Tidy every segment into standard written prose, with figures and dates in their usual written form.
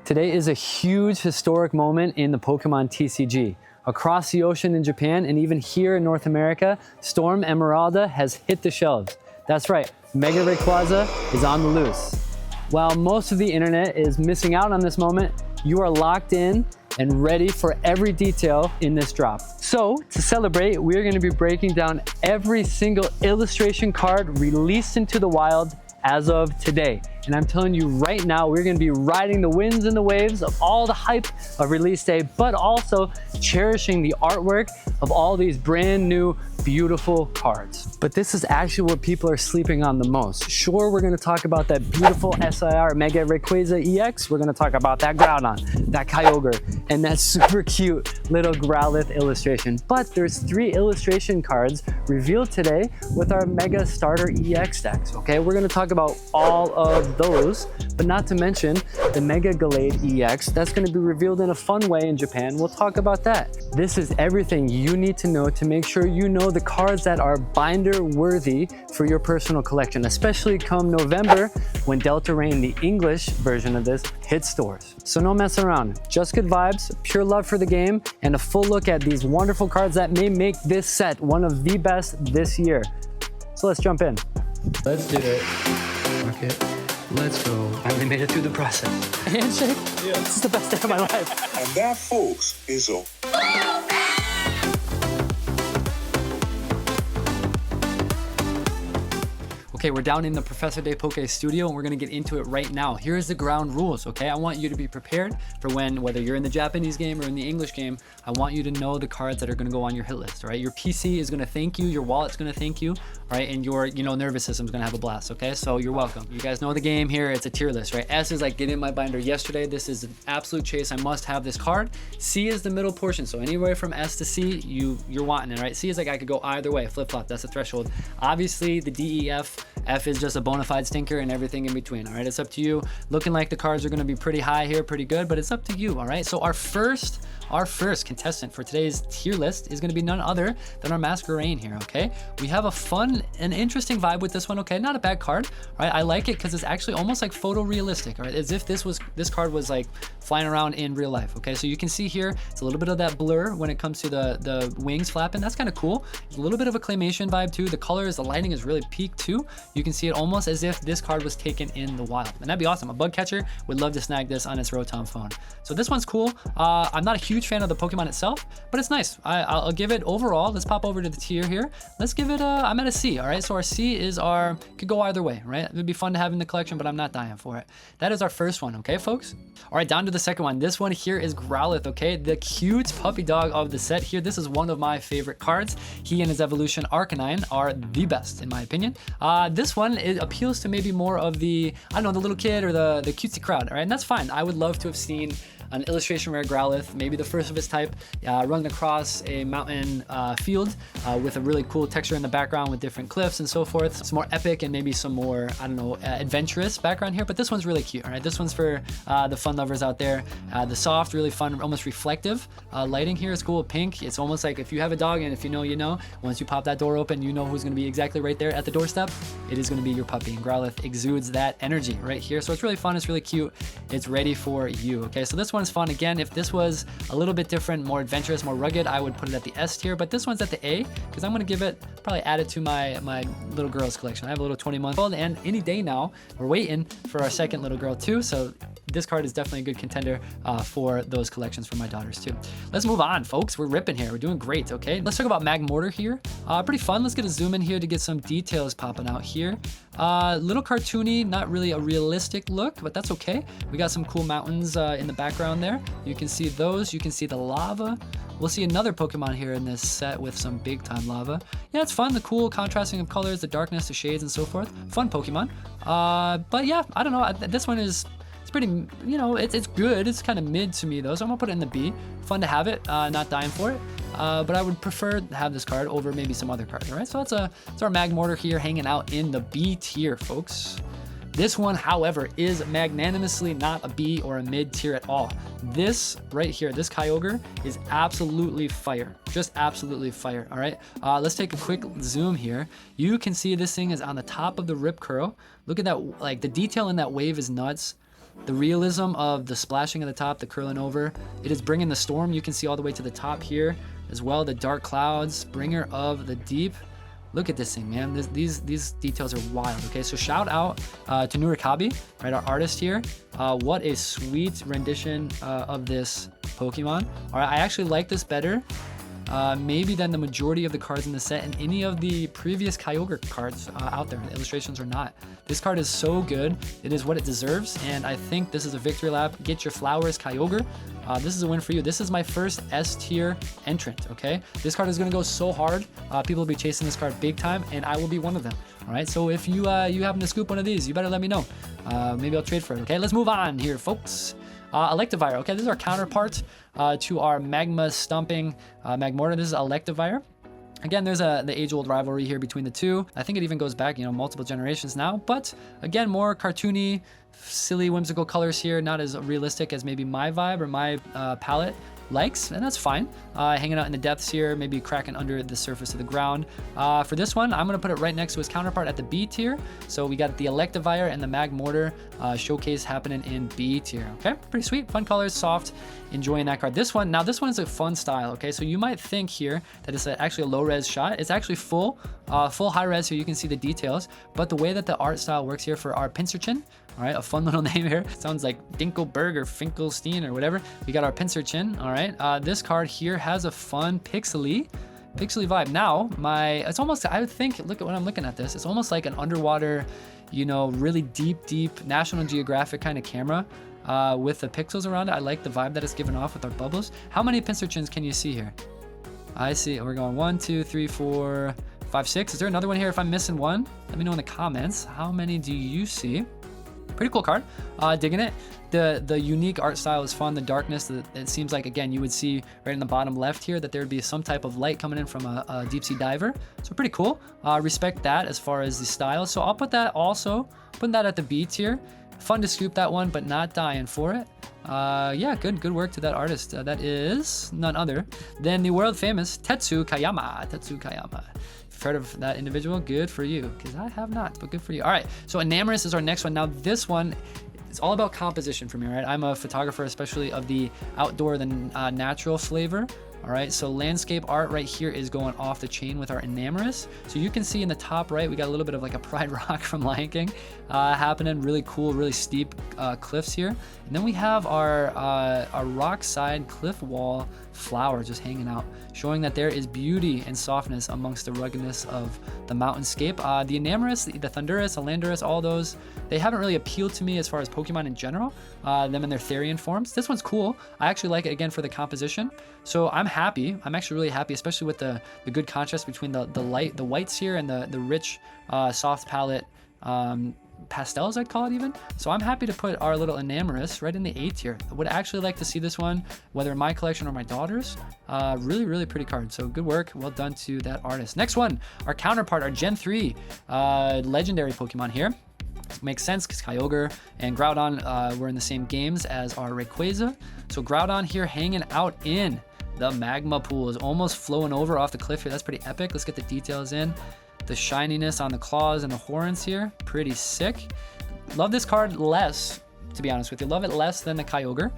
Today is a huge historic moment in the Pokemon TCG. Across the ocean in Japan and even here in North America, Storm Emeralda has hit the shelves. That's right, Mega Rayquaza is on the loose. While most of the internet is missing out on this moment, you are locked in and ready for every detail in this drop. So to celebrate, we are going to be breaking down every single illustration card released into the wild as of today. And I'm telling you right now, we're gonna be riding the winds and the waves of all the hype of release day, but also cherishing the artwork of all these brand new, beautiful cards. But this is actually what people are sleeping on the most. Sure, we're gonna talk about that beautiful SIR Mega Rayquaza EX. We're gonna talk about that Groudon, that Kyogre, and that super cute little Growlithe illustration. But there's 3 illustration cards revealed today with our Mega Starter EX decks, okay? We're gonna talk about all of those, but not to mention the Mega Gallade EX. That's gonna be revealed in a fun way in Japan. We'll talk about that. This is everything you need to know to make sure you know the cards that are binder worthy for your personal collection, especially come November when Delta Rain, the English version of this, hits stores. So no messing around, just good vibes, pure love for the game, and a full look at these wonderful cards that may make this set one of the best this year. So let's jump in. Let's do it. Fuck it. Let's go. I finally made it through the process. Handshake? Yeah. This is the best day of my life. And that, folks, is a... Okay, we're down in the Professor Day Poke studio and we're gonna get into it right now. Here's the ground rules, okay? I want you to be prepared for whether you're in the Japanese game or in the English game, I want you to know the cards that are gonna go on your hit list, all right? Your PC is gonna thank you, your wallet's gonna thank you, all right? And your, nervous system's gonna have a blast, okay? So you're welcome. You guys know the game here, it's a tier list, right? S is like getting my binder yesterday. This is an absolute chase, I must have this card. C is the middle portion, so anywhere from S to C, you're wanting it, right? C is like I could go either way, flip-flop, that's the threshold. Obviously, the D, E, F is just a bona fide stinker and everything in between, all right? It's up to you. Looking like the cards are gonna be pretty high here, pretty good, but it's up to you, all right? So our first contestant for today's tier list is gonna be none other than our Masquerain here, okay? We have a fun and interesting vibe with this one, okay? Not a bad card, right? I like it because it's actually almost like photorealistic, right? As if this card was like flying around in real life, okay? So you can see here, it's a little bit of that blur when it comes to the wings flapping. That's kind of cool. There's a little bit of a claymation vibe too. The colors, the lighting is really peaked too. You can see it almost as if this card was taken in the wild. And that'd be awesome. A bug catcher would love to snag this on its Rotom phone. So this one's cool. I'm not a huge fan of the Pokemon itself, but it's nice. I'll give it overall. Let's pop over to the tier here. Let's give it I'm at a C, all right? So our C is could go either way, right? It would be fun to have in the collection, but I'm not dying for it. That is our first one, okay, folks? All right, down to the second one. This one here is Growlithe, okay? The cute puppy dog of the set here. This is one of my favorite cards. He and his evolution Arcanine are the best, in my opinion. This one, it appeals to maybe more of the, I don't know, the little kid or the cutesy crowd, all right? And that's fine. I would love to have seen an illustration rare Growlithe, maybe the first of its type, running across a mountain field with a really cool texture in the background with different cliffs and so forth. Some more epic and maybe some more, I don't know, adventurous background here, but this one's really cute, all right? This one's for the fun lovers out there. The soft, really fun, almost reflective lighting here is cool. Pink, it's almost like if you have a dog and if you know, you know. Once you pop that door open, you know who's gonna be exactly right there at the doorstep. It is gonna be your puppy, and Growlithe exudes that energy right here. So it's really fun, it's really cute. It's ready for you, okay? So this one's fun. Again, if this was a little bit different, more adventurous, more rugged, I would put it at the S tier, but this one's at the A because I'm gonna give it, probably add it to my little girls collection. I have a little 20-month-old, and any day now, we're waiting for our second little girl too, so this card is definitely a good contender for those collections for my daughters too. Let's move on, folks. We're ripping here. We're doing great, okay? Let's talk about Magmortar here. Pretty fun. Let's get a zoom in here to get some details popping out here. Little cartoony, not really a realistic look, but that's okay. We got some cool mountains in the background there. You can see those. You can see the lava. We'll see another Pokemon here in this set with some big time lava. Yeah, it's fun. The cool contrasting of colors, the darkness, the shades, and so forth. Fun Pokemon. But yeah, I don't know. This one is... It's pretty, it's good. It's kind of mid to me though, so I'm gonna put it in the B. Fun to have it, not dying for it. But I would prefer to have this card over maybe some other cards, all right? So that's our Magmortar here hanging out in the B tier, folks. This one, however, is magnanimously not a B or a mid tier at all. This right here, this Kyogre is absolutely fire. Just absolutely fire, all right? Let's take a quick zoom here. You can see this thing is on the top of the rip curl. Look at that, like the detail in that wave is nuts. the realism of the splashing at the top, the curling over. It is bringing the storm. You can see all the way to the top here as well. The dark clouds, bringer of the deep. Look at this thing, man. These details are wild. Okay, so shout out to Nurikabi, right, our artist here. What a sweet rendition of this Pokemon. All right, I actually like this better maybe than the majority of the cards in the set and any of the previous Kyogre cards out there. The illustrations are not. This card is so good. It is what it deserves, and I think this is a victory lap. Get your flowers, Kyogre. This is a win for you. This is my first S tier entrant, okay? This card is gonna go so hard. People will be chasing this card big time, and I will be one of them, all right? So if you happen to scoop one of these, you better let me know. Maybe I'll trade for it, okay? Let's move on here, folks. Electivire, okay? This is our counterpart to our Magma Stomping Magmortar. This is Electivire. Again, there's the age-old rivalry here between the two. I think it even goes back, multiple generations now. But again, more cartoony, silly, whimsical colors here. Not as realistic as maybe my vibe or my palette likes, and that's fine. Hanging out in the depths here, maybe cracking under the surface of the ground. For this one, I'm gonna put it right next to his counterpart at the B tier. So we got the Electivire and the Magmortar showcase happening in B tier. Okay, pretty sweet, fun colors, soft. Enjoying that card. This one is a fun style. Okay, so you might think here that it's actually a low res shot. It's actually full high res, so you can see the details. But the way that the art style works here for our Pinsirchin. All right, a fun little name here. Sounds like Dinkelberg or Finkelstein or whatever. We got our Pinsirchin. All right, this card here has a fun pixely vibe. Now, it's almost, I would think, look at when I'm looking at this, it's almost like an underwater, really deep National Geographic kind of camera with the pixels around it. I like the vibe that it's given off with our bubbles. How many Pinsirchins can you see here? I see, we're going 1, 2, 3, 4, 5, 6. Is there another one here? If I'm missing one, let me know in the comments. How many do you see? Pretty cool card. Digging it. The unique art style is fun. The darkness, it seems like, again, you would see right in the bottom left here that there would be some type of light coming in from a deep sea diver. So pretty cool. Respect that as far as the style. So I'll put that also, putting that at the B tier. Fun to scoop that one, but not dying for it. Yeah, good work to that artist. That is none other than the world famous Tetsu Kayama. If you've heard of that individual, good for you, because I have not, but good for you. All right, so Enamorous is our next one. Now this one, it's all about composition for me, right? I'm a photographer, especially of the outdoor, the natural flavor. All right, so landscape art right here is going off the chain with our Enamorous. So you can see in the top right, we got a little bit of like a Pride Rock from Lion King happening. Really cool, really steep cliffs here. And then we have our rock side cliff wall flower just hanging out, showing that there is beauty and softness amongst the ruggedness of the mountainscape. The Enamorous, the Thundurus, Alandurus, all those, they haven't really appealed to me as far as Pokemon in general, them in their Therian forms. This one's cool. I actually like it, again, for the composition. So I'm happy. I'm actually really happy, especially with the good contrast between the whites here and the rich, soft palette pastels, I'd call it even. So I'm happy to put our little Enamorous right in the A tier. I would actually like to see this one, whether in my collection or my daughter's. Really pretty card. So good work. Well done to that artist. Next one, our counterpart, our Gen 3 legendary Pokemon here. Makes sense because Kyogre and Groudon were in the same games as our Rayquaza. So Groudon here hanging out in the magma pool, is almost flowing over off the cliff here. That's pretty epic. Let's get the details in. The shininess on the claws and the horns here, pretty sick. Love this card less, to be honest with you. Love it less than the Kyogre.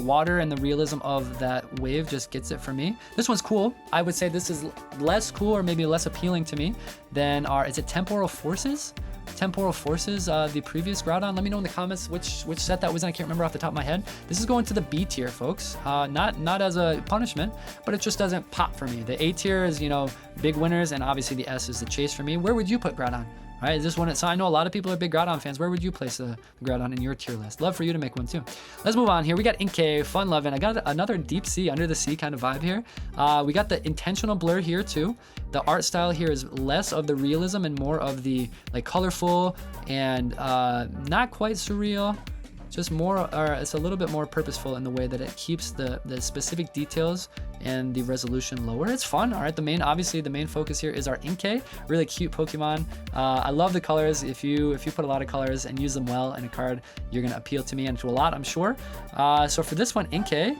Water and the realism of that wave just gets it for me. This one's cool. I would say this is less cool, or maybe less appealing to me than our, is it Temporal Forces? Temporal Forces, the previous Groudon. Let me know in the comments which set that was in. I can't remember off the top of my head. This is going to the B tier, folks. Not as a punishment, but it just doesn't pop for me. The A tier is, big winners, and obviously the S is the chase for me. Where would you put Groudon? All right, is this one? So I know a lot of people are big Groudon fans. Where would you place the Groudon in your tier list? Love for you to make one too. Let's move on here. We got Inkay, fun loving. I got another deep sea, under the sea kind of vibe here. We got the intentional blur here too. The art style here is less of the realism and more of the like colorful and not quite surreal. Just more, it's a little bit more purposeful in the way that it keeps the specific details and the resolution lower. It's fun. All right, obviously the main focus here is our Inkay, really cute Pokemon. I love the colors. If you put a lot of colors and use them well in a card, you're gonna appeal to me and to a lot, I'm sure. So for this one, Inkay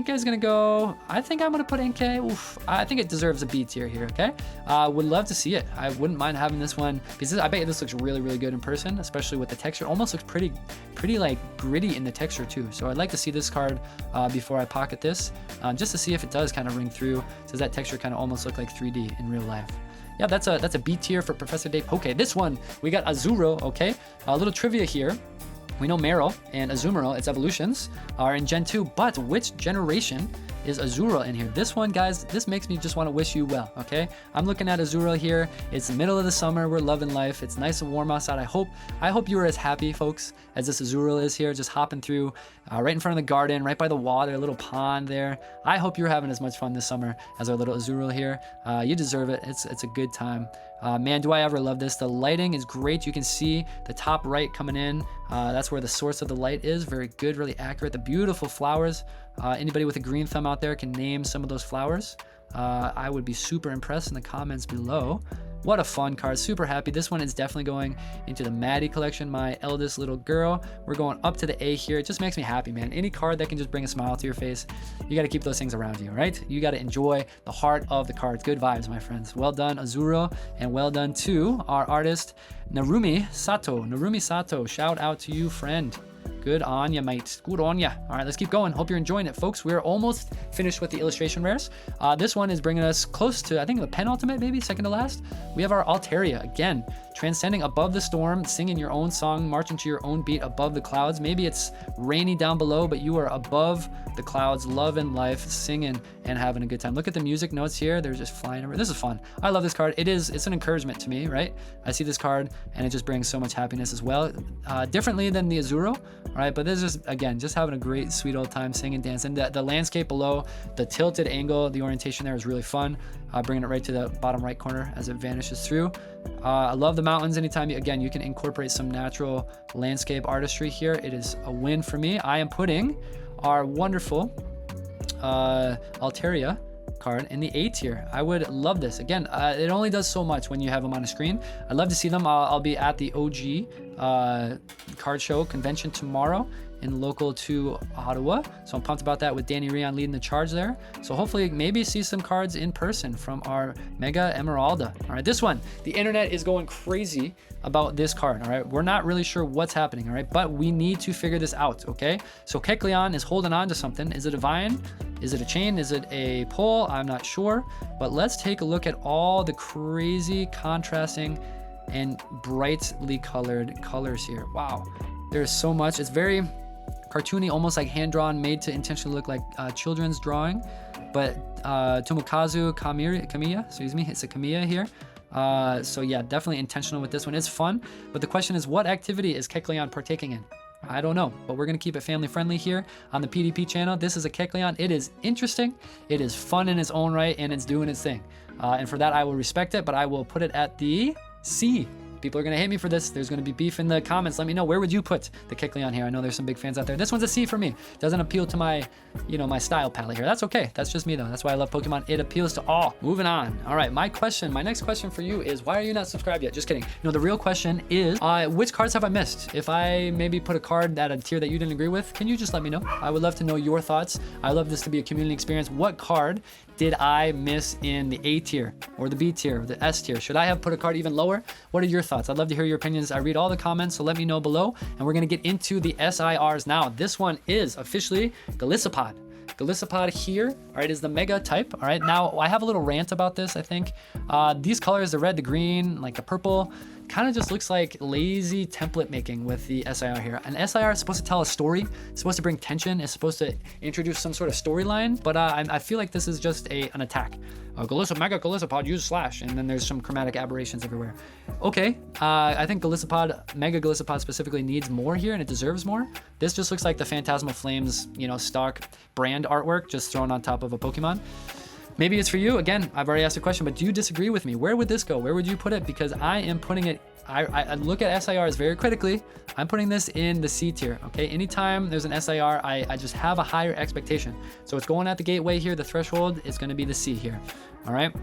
is gonna go, I think I'm gonna put Inkay. Oof, I think it deserves a B tier here, okay? Would love to see it. I wouldn't mind having this one, because I bet this looks really, really good in person, especially with the texture. Almost looks pretty like gritty in the texture too. So I'd like to see this card before I pocket this, just to see if it does kind of ring through. Does that texture kind of almost look like 3D in real life? Yeah, that's a B tier for Professor Day Poke. This one, we got Azuro, okay? A little trivia here. We know Meryl and Azumarill, its evolutions, are in Gen 2, but which generation is Azurill in here? This one, guys, this makes me just want to wish you well, okay? I'm looking at Azurill here. It's the middle of the summer. We're loving life. It's nice and warm outside. I hope you are as happy, folks, as this Azurill is here, just hopping through right in front of the garden, right by the water, a little pond there. I hope you're having as much fun this summer as our little Azurill here. You deserve it. It's a good time. Man, do I ever love this. The lighting is great. You can see the top right coming in. That's where the source of the light is. Very good, really accurate. The beautiful flowers. Anybody with a green thumb out there can name some of those flowers. I would be super impressed in the comments below. What a fun card. Super happy. This one is definitely going into the Maddie collection, my eldest little girl. We're going up to the A here. It just makes me happy, man. Any card that can just bring a smile to your face, you got to keep those things around you, right? You got to enjoy the heart of the cards. Good vibes, my friends. Well done, Azuro, and well done to our artist, Narumi Sato. Narumi Sato, shout out to you, friend. Good on ya, mate. Good on ya. All right, let's keep going. Hope you're enjoying it, folks. We're almost finished with the illustration rares. This one is bringing us close to, I think, the penultimate, maybe second to last. We have our Altaria again, transcending above the storm, singing your own song, marching to your own beat above the clouds. Maybe it's rainy down below, but you are above the clouds, loving life, singing and having a good time. Look at the music notes here. They're just flying over. This is fun. I love this card. It's an encouragement to me, right? I see this card and it just brings so much happiness as well. Differently than the Azuro, right? But this is, again, just having a great, sweet old time singing, dancing. The landscape below, the tilted angle, the orientation there is really fun. Bringing it right to the bottom right corner as it vanishes through. I love the mountains. Anytime, again, you can incorporate some natural landscape artistry here. It is a win for me. I am putting our wonderful Altaria card in the A tier. I would love this. Again, it only does so much when you have them on a screen. I'd love to see them. I'll be at the OG card show convention tomorrow in local to Ottawa. So I'm pumped about that with Danny Rion leading the charge there. So hopefully maybe see some cards in person from our Mega Emeralda. All right, this one, the internet is going crazy about this card. All right, we're not really sure what's happening. All right, but we need to figure this out. Okay, so Kecleon is holding on to something. Is it a vine? Is it a chain? Is it a pole? I'm not sure, but let's take a look at all the crazy contrasting and brightly colored colors here. Wow, there's so much. It's very cartoony, almost like hand-drawn, made to intentionally look like children's drawing. But Tomokazu Kamiya, excuse me, it's a Kamiya here. So yeah, definitely intentional with this one. It's fun, but the question is, what activity is Kecleon partaking in? I don't know, but we're gonna keep it family friendly here on the PDP channel. This is a Kecleon. It is interesting, it is fun in its own right, and it's doing its thing. And for that, I will respect it, but I will put it at the C. People are gonna hate me for this. There's gonna be beef in the comments. Let me know, where would you put the Kecleon here? I know there's some big fans out there. This one's a C for me. Doesn't appeal to my, my style palette here. That's okay. That's just me though. That's why I love Pokemon. It appeals to all. Moving on. All right, my next question for you is, why are you not subscribed yet? Just kidding. No, the real question is, which cards have I missed? If I maybe put a card at a tier that you didn't agree with, can you just let me know? I would love to know your thoughts. I love this to be a community experience. What card did I miss in the A tier or the B tier or the S tier? Should I have put a card even lower? What are your thoughts? I'd love to hear your opinions. I read all the comments, so let me know below. And we're gonna get into the SIRs now. This one is officially Golisopod. Golisopod here, all right, is the mega type. All right, now I have a little rant about this, I think. These colors, the red, the green, like the purple, kind of just looks like lazy template making with the SIR here. An SIR is supposed to tell a story, it's supposed to bring tension, it's supposed to introduce some sort of storyline, but I feel like this is just an attack. Mega Golisopod, use slash, and then there's some chromatic aberrations everywhere. Okay, I think Mega Golisopod specifically needs more here, and it deserves more. This just looks like the Phantasmal Flames, stock brand artwork just thrown on top of a Pokemon. Maybe it's for you. Again, I've already asked a question, but do you disagree with me? Where would this go? Where would you put it? Because I am putting it I look at SIRs very critically. I'm putting this in the C tier, okay? Anytime there's an SIR, I just have a higher expectation. So it's going at the gateway here. The threshold is going to be the C here, all right?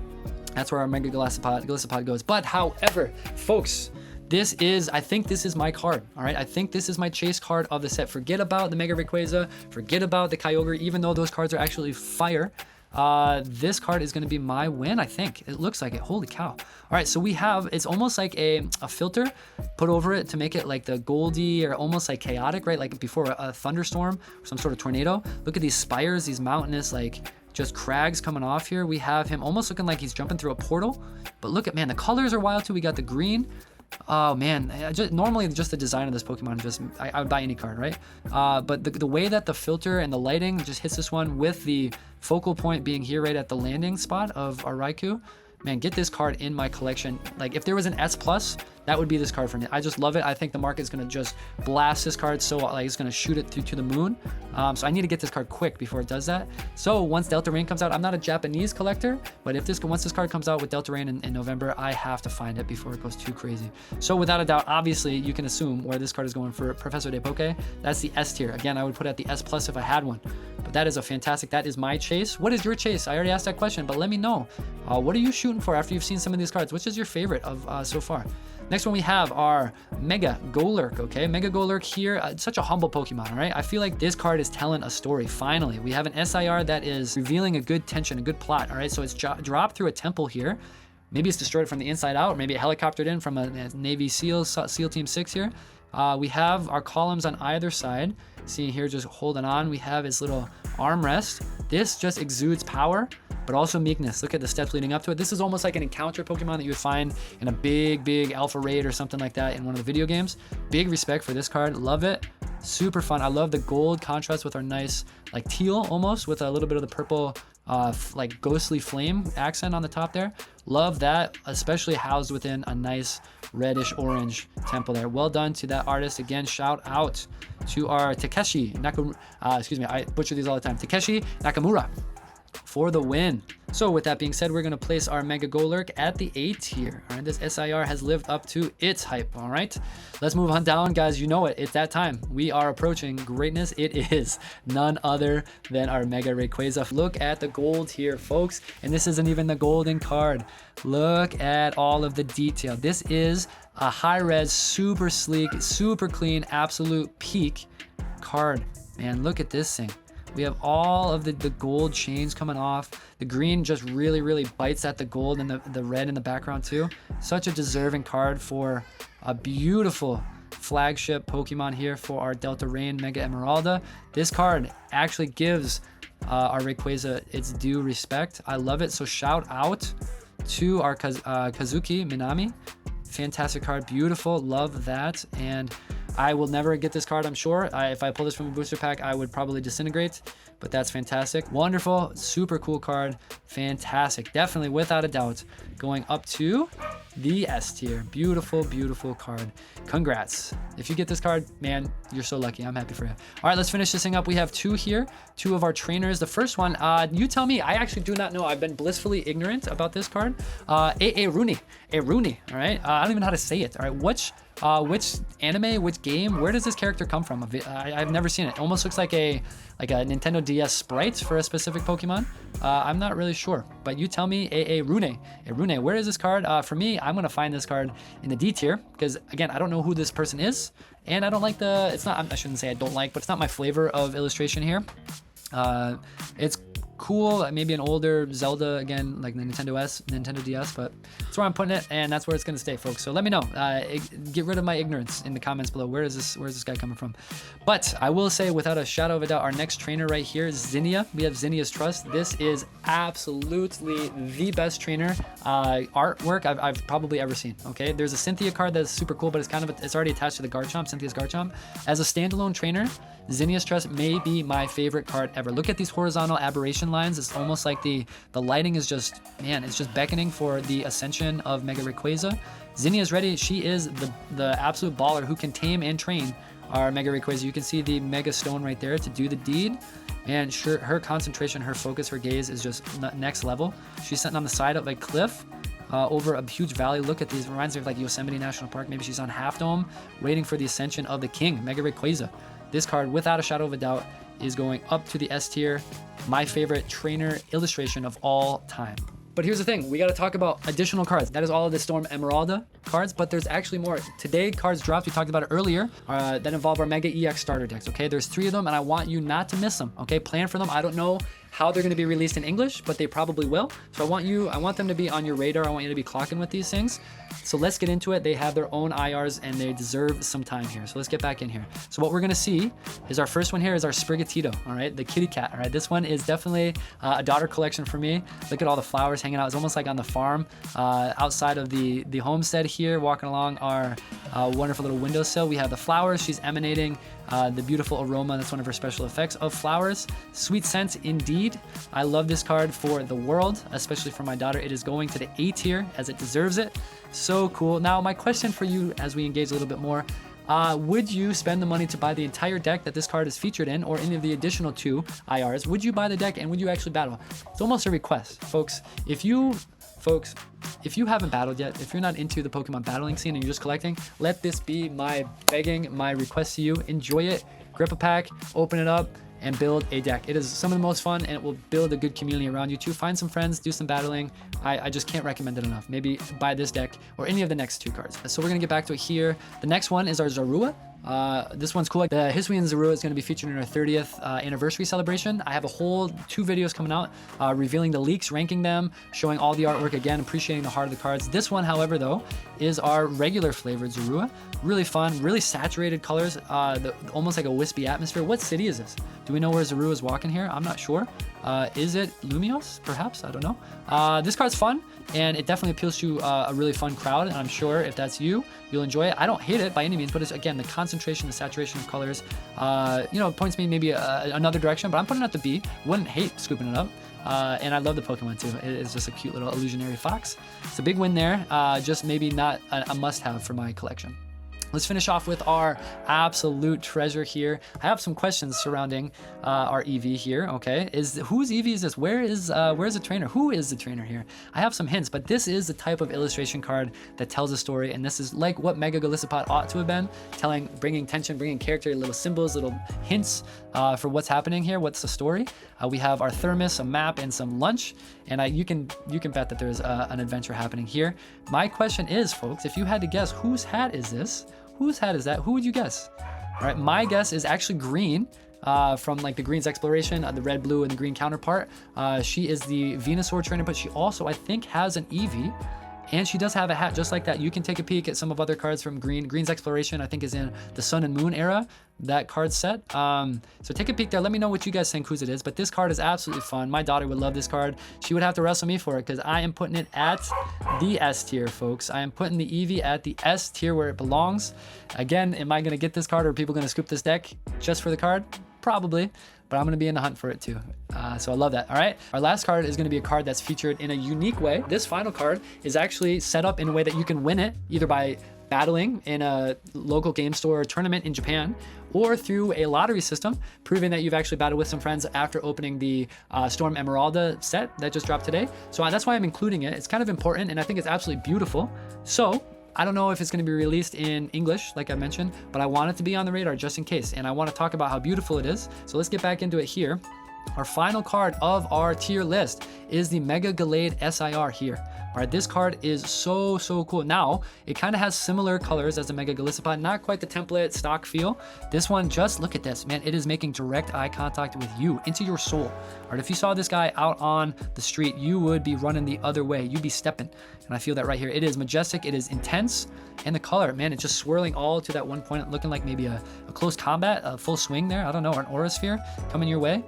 That's where our Mega Golisopod goes. But however, folks, I think this is my card, all right? I think this is my chase card of the set. Forget about the Mega Rayquaza, forget about the Kyogre, even though those cards are actually fire. This card is going to be my win, I think. It looks like it. Holy cow. All right, so we have, it's almost like a filter put over it to make it like the goldy or almost like chaotic, right? Like before a thunderstorm or some sort of tornado. Look at these spires, these mountainous, like just crags coming off here. We have him almost looking like he's jumping through a portal. But look at, man, the colors are wild too. We got the green. Oh man, normally just the design of this Pokemon, I would buy any card, right? But the way that the filter and the lighting just hits this one with the focal point being here right at the landing spot of our Raikou, man, get this card in my collection. Like if there was an S+, that would be this card for me. I just love it. I think the market is going to just blast this card, so like it's going to shoot it through to the moon. So I need to get this card quick before it does that. So once Delta Rain comes out, I'm not a Japanese collector, but once this card comes out with Delta Rain in November, I have to find it before it goes too crazy. So without a doubt, obviously you can assume where this card is going for Professor de Poke. That's the S tier. Again, I would put it at the S+ if I had one. But that is a fantastic, that is my chase. What is your chase? I already asked that question, but let me know. What are you shooting for after you've seen some of these cards? Which is your favorite of so far? Next one we have our Mega Golurk, okay? Mega Golurk here, such a humble Pokemon, all right? I feel like this card is telling a story, finally. We have an SIR that is revealing a good tension, a good plot, all right? So it's dropped through a temple here. Maybe it's destroyed from the inside out, or maybe it helicoptered in from a Navy SEAL Team 6 here. We have our columns on either side. See here, just holding on. We have his little armrest. This just exudes power, but also meekness. Look at the steps leading up to it. This is almost like an encounter Pokemon that you would find in a big alpha raid or something like that in one of the video games. Big respect for this card. Love it. Super fun. I love the gold contrast with our nice like teal almost with a little bit of the purple like ghostly flame accent on the top there. Love that, especially housed within a nice reddish orange temple there. Well done to that artist. Again, shout out to our Takeshi Nakamura. Excuse me, I butcher these all the time. Takeshi Nakamura for the win. So with that being said, we're going to place our Mega Golurk at the A tier. All right, this SIR has lived up to its hype. All right, let's move on down, guys. You know it. It's that time. We are approaching greatness. It is none other than our Mega Rayquaza. Look at the gold here, folks. And this isn't even the golden card. Look at all of the detail. This is a high-res, super sleek, super clean, absolute peak card. Man, look at this thing. We have all of the gold chains coming off. The green just really bites at the gold and the red in the background too. Such a deserving card for a beautiful flagship Pokemon here for our Delta Rain Mega Emeralda. This card actually gives our Rayquaza its due respect. I love it. So shout out to our Kazuki Minami. Fantastic card. Beautiful. Love that. And I will never get this card, I'm sure. If I pull this from a booster pack, I would probably disintegrate, but that's fantastic. Wonderful, super cool card, fantastic. Definitely, without a doubt, going up to the S tier. Beautiful card. Congrats. If you get this card, man, you're so lucky. I'm happy for you. All right, let's finish this thing up. We have two here, two of our trainers. The first one, you tell me. I actually do not know. I've been blissfully ignorant about this card. Rooney, all right? I don't even know how to say it. All right, which anime, which game, where does this character come from? I've never seen it. It almost looks like a Nintendo DS sprite for a specific Pokemon. I'm not really sure, but you tell me. Rooney, where is this card? For me, I'm gonna find this card in the D tier because again, I don't know who this person is, and I don't like I shouldn't say I don't like, but it's not my flavor of illustration here. It's cool, maybe an older Zelda again, like the Nintendo DS, but that's where I'm putting it, and that's where it's gonna stay, folks. So let me know. Get rid of my ignorance in the comments below. Where's this guy coming from? But I will say, without a shadow of a doubt, our next trainer right here is Zinnia. We have Zinnia's Trust. This is absolutely the best trainer artwork I've probably ever seen. Okay, there's a Cynthia card that's super cool, but it's already attached to the Garchomp, Cynthia's Garchomp. As a standalone trainer, Zinnia's Trust may be my favorite card ever. Look at these horizontal aberration lines. It's almost like the lighting is just, man, it's just beckoning for the ascension of Mega Rayquaza. Zinnia's ready. She is the absolute baller who can tame and train our Mega Rayquaza. You can see the Mega Stone right there to do the deed. And her concentration, her focus, her gaze is just next level. She's sitting on the side of a cliff. over a huge valley. Look at these. Reminds me of like Yosemite National Park. Maybe she's on Half Dome waiting for the ascension of the king, Mega Rayquaza. This card, without a shadow of a doubt, is going up to the S tier. My favorite trainer illustration of all time. But here's the thing, we got to talk about additional cards. That is all of the Storm Emeralda cards, but there's actually more. Today, cards dropped, we talked about it earlier, that involve our Mega EX starter decks, okay? There's 3 of them, and I want you not to miss them, okay? Plan for them. I don't know how they're going to be released in English, but they probably will. So I want them to be on your radar. I want you to be clocking with these things. So let's get into it. They have their own IRs and they deserve some time here. So let's get back in here. So what we're going to see is our first one here is our Sprigatito, all right? The kitty cat, all right? This one is definitely a daughter collection for me. Look at all the flowers hanging out. It's almost like on the farm outside of the homestead here, walking along our wonderful little windowsill. We have the flowers. She's emanating the beautiful aroma. That's one of her special effects of flowers. Sweet scent indeed. I love this card for the world, especially for my daughter. It is going to the A tier as it deserves it. So cool. Now my question for you as we engage a little bit more, would you spend the money to buy the entire deck that this card is featured in, or any of the additional 2 IRs? Would you buy the deck and would you actually battle? It's almost a request, folks. If you haven't battled yet, if you're not into the Pokemon battling scene and you're just collecting, let this be my begging, my request to you. Enjoy it, grip a pack, open it up, and build a deck. It is some of the most fun, and it will build a good community around you too. Find some friends, do some battling. I just can't recommend it enough. Maybe buy this deck or any of the next 2 cards. So we're gonna get back to it here. The next one is our Zorua. This one's cool. The Hisuian Zorua is going to be featured in our 30th anniversary celebration. I have a whole 2 videos coming out revealing the leaks, ranking them, showing all the artwork again, appreciating the heart of the cards. This one, however, though, is our regular flavored Zorua. Really fun, really saturated colors, almost like a wispy atmosphere. What city is this? Do we know where Zorua is walking here? I'm not sure. Is it Lumios, perhaps? I don't know. This card's fun, and it definitely appeals to a really fun crowd, and I'm sure if that's you, you'll enjoy it. I don't hate it by any means, but it's, again, the concentration, the saturation of colors, points me maybe another direction, but I'm putting it at the B. Wouldn't hate scooping it up. And I love the Pokemon too. It's just a cute little illusionary fox. It's a big win there, just maybe not a must-have for my collection. Let's finish off with our absolute treasure here. I have some questions surrounding our EV here, okay? Whose EV is this? Where's the trainer? Who is the trainer here? I have some hints, but this is the type of illustration card that tells a story, and this is like what Mega Galissapod ought to have been, bringing tension, bringing character, little symbols, little hints for what's happening here, what's the story. We have our thermos, a map, and some lunch, and you can bet that there's an adventure happening here. My question is, folks, if you had to guess, whose hat is this? Whose hat is that? Who would you guess? All right, my guess is actually green, from like the Green's Exploration, the red, blue, and the green counterpart. She is the Venusaur trainer, but she also, I think, has an Eevee. And she does have a hat just like that. You can take a peek at some of other cards from Green's Exploration, I think is in the Sun and Moon era, that card set. So take a peek there. Let me know what you guys think whose it is. But this card is absolutely fun. My daughter would love this card. She would have to wrestle me for it because I am putting it at the S tier, folks. I am putting the Eevee at the S tier where it belongs. Again, am I going to get this card, or are people going to scoop this deck just for the card? Probably. But I'm going to be in the hunt for it too. So I love that. All right. Our last card is going to be a card that's featured in a unique way. This final card is actually set up in a way that you can win it either by battling in a local game store tournament in Japan, or through a lottery system, proving that you've actually battled with some friends after opening the Storm Emeralda set that just dropped today. So that's why I'm including it. It's kind of important, and I think it's absolutely beautiful. So I don't know if it's going to be released in English, like I mentioned, but I want it to be on the radar just in case. And I want to talk about how beautiful it is. So let's get back into it here. Our final card of our tier list is the Mega Gallade SIR here. All right, this card is so cool. Now, it kind of has similar colors as the Mega Galissapod, not quite the template stock feel. This one, just look at this, man. It is making direct eye contact with you, into your soul. All right, if you saw this guy out on the street, you would be running the other way. You'd be stepping. And I feel that right here. It is majestic, it is intense, and the color, man, it's just swirling all to that one point, looking like maybe a close combat, a full swing there. I don't know, or an aura sphere coming your way.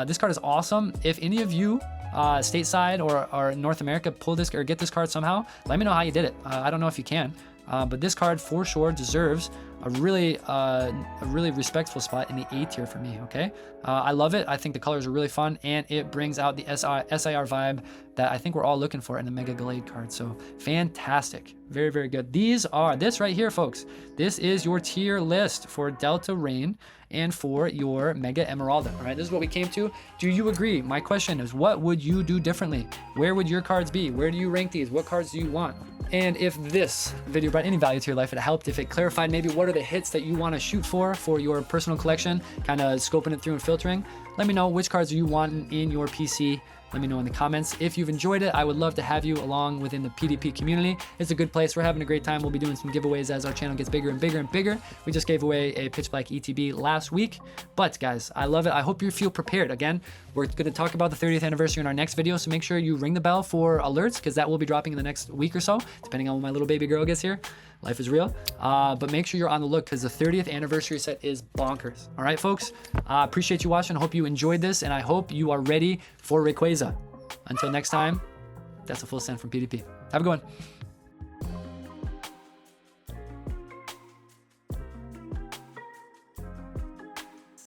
This card is awesome. If any of you stateside or in North America pull this or get this card somehow, let me know how you did it. I don't know if you can, but this card for sure deserves a really respectful spot in the A tier for me. Okay, I love it. I think the colors are really fun, and it brings out the SIR vibe that I think we're all looking for in the Mega Gallade card. So fantastic, very, very good. This right here, folks, this is your tier list for Delta Rain and for your Mega Emeralda. All right, this is what we came to. Do you agree? My question is, what would you do differently? Where would your cards be? Where do you rank these? What cards do you want? And if this video brought any value to your life, it helped, if it clarified maybe what are the hits that you want to shoot for your personal collection, kind of scoping it through and filtering, let me know which cards you want in your PC. Let me know in the comments. If you've enjoyed it, I would love to have you along within the PDP community. It's a good place. We're having a great time. We'll be doing some giveaways as our channel gets bigger and bigger and bigger. We just gave away a Pitch Black ETB last week. But guys, I love it. I hope you feel prepared. Again, we're going to talk about the 30th anniversary in our next video, so make sure you ring the bell for alerts, because that will be dropping in the next week or so, depending on when my little baby girl gets here. Life is real. But make sure you're on the look, because the 30th anniversary set is bonkers. All right, folks? Appreciate you watching. I hope you enjoyed this, and I hope you are ready for Rayquaza. Until next time, that's a full send from PDP. Have a good one.